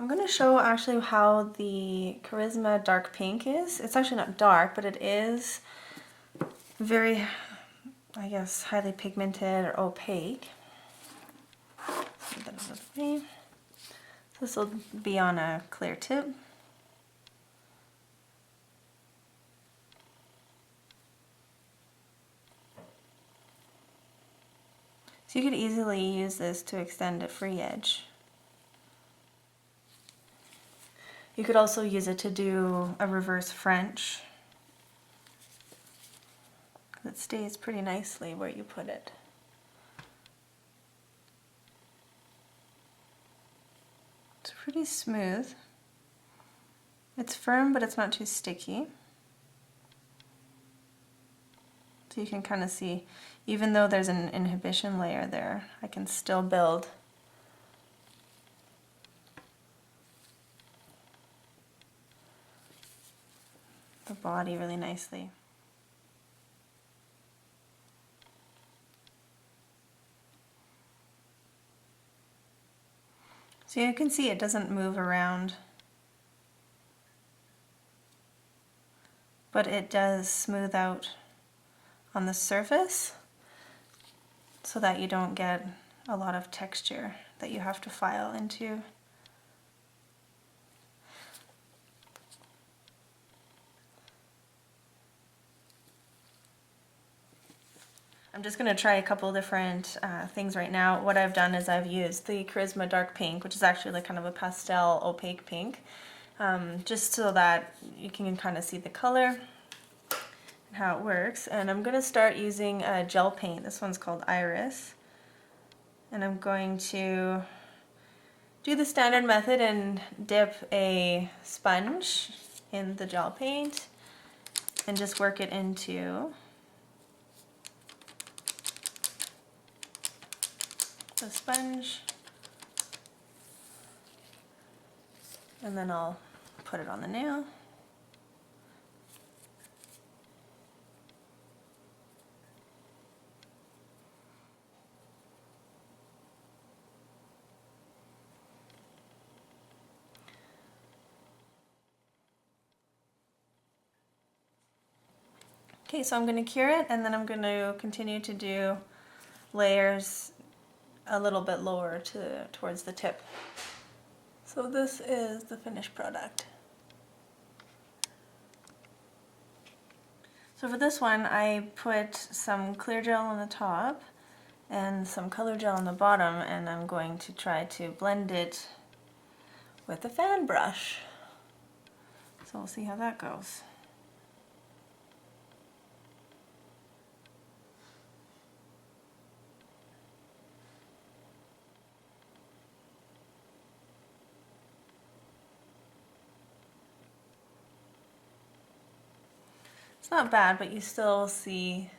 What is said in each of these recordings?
I'm going to show actually how the Charisma dark pink is. It's actually not dark, but it is very, I guess, highly pigmented or opaque. This will be on a clear tip. So you could easily use this to extend a free edge. You could also use it to do a reverse French. It stays pretty nicely where you put it. It's pretty smooth. It's firm, but it's not too sticky. So you can kind of see, even though there's an inhibition layer there, I can still build the body really nicely. So you can see it doesn't move around, but it does smooth out on the surface so that you don't get a lot of texture that you have to file into. I'm just going to try a couple different things right now. What I've done is I've used the Charisma dark pink, which is actually like kind of a pastel opaque pink, just so that you can kind of see the color and how it works. And I'm going to start using a gel paint. This one's called Iris. And I'm going to do the standard method and dip a sponge in the gel paint and just work it into the sponge, and then I'll put it on the nail. Okay, so I'm going to cure it, and then I'm going to continue to do layers a little bit lower towards the tip. So this is the finished product. So for this one, I put some clear gel on the top and some color gel on the bottom, and I'm going to try to blend it with a fan brush. So we'll see how that goes. It's not bad, but you still see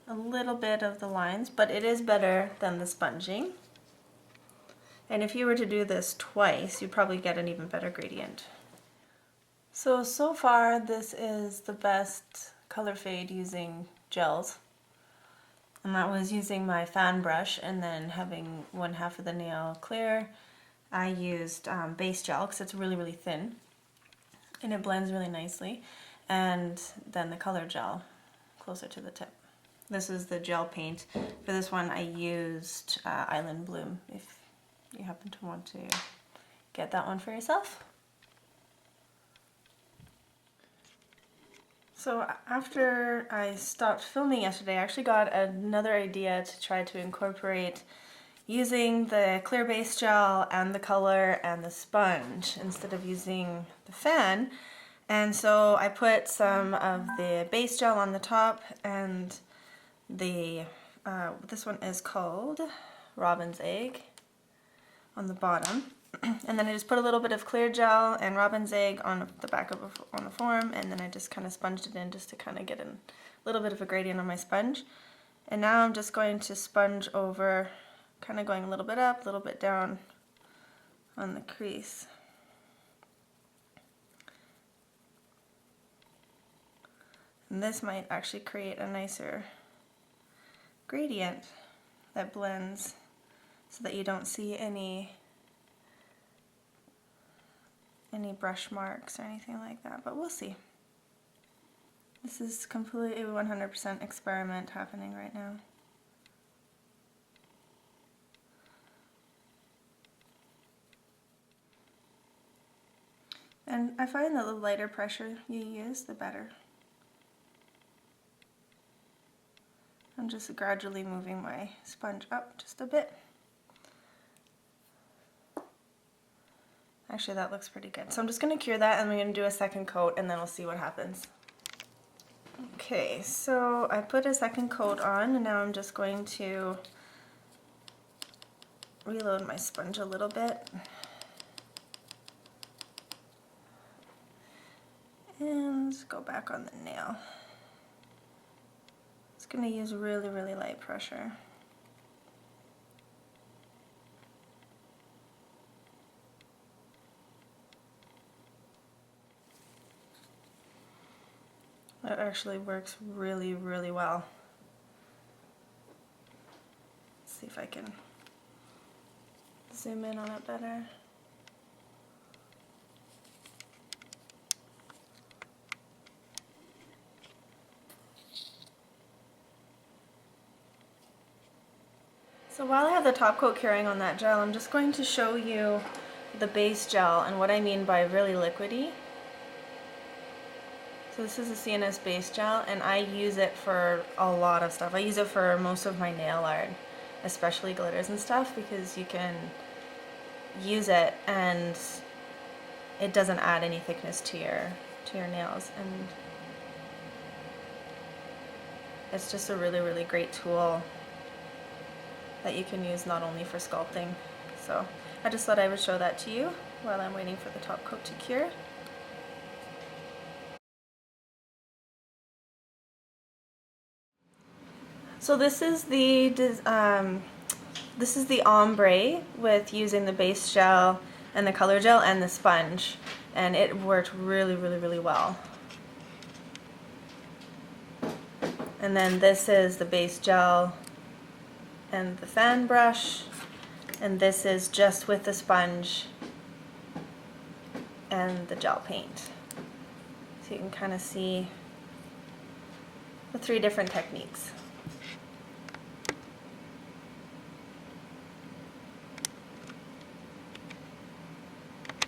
a little bit of the lines, but it is better than the sponging. And if you were to do this twice, you'd probably get an even better gradient. So far this is the best color fade using gels. And that was using my fan brush, and then having one half of the nail clear. I used base gel because it's really, really thin and it blends really nicely. And then the color gel closer to the tip. This is the gel paint. For this one I used Island Bloom, if you happen to want to get that one for yourself. So after I stopped filming yesterday, I actually got another idea to try to incorporate using the clear base gel and the color and the sponge instead of using the fan. And so I put some of the base gel on the top, and the this one is called Robin's Egg on the bottom. And then I just put a little bit of clear gel and Robin's Egg on the back of on the form, and then I just kind of sponged it in just to kind of get a little bit of a gradient on my sponge. And now I'm just going to sponge over, kind of going a little bit up, a little bit down on the crease. And this might actually create a nicer gradient that blends so that you don't see any any brush marks or anything like that, but we'll see. This is completely 100% experiment happening right now. And I find that the lighter pressure you use, the better. I'm just gradually moving my sponge up just a bit. Actually, that looks pretty good. So I'm just going to cure that, and I'm going to do a second coat, and then we'll see what happens. Okay, so I put a second coat on, and now I'm just going to reload my sponge a little bit. And go back on the nail. It's going to use really, really light pressure. That actually works really, really well. Let's see if I can zoom in on it better. So while I have the top coat curing on that gel, I'm just going to show you the base gel and what I mean by really liquidy. So this is a CNS base gel, and I use it for a lot of stuff. I use it for most of my nail art, especially glitters and stuff, because you can use it and it doesn't add any thickness to your nails, and it's just a really, really great tool that you can use not only for sculpting. So I just thought I would show that to you while I'm waiting for the top coat to cure. So this is the ombre with using the base gel and the color gel and the sponge, and it worked really, really, really well. And then this is the base gel and the fan brush, and this is just with the sponge and the gel paint. So you can kind of see the three different techniques.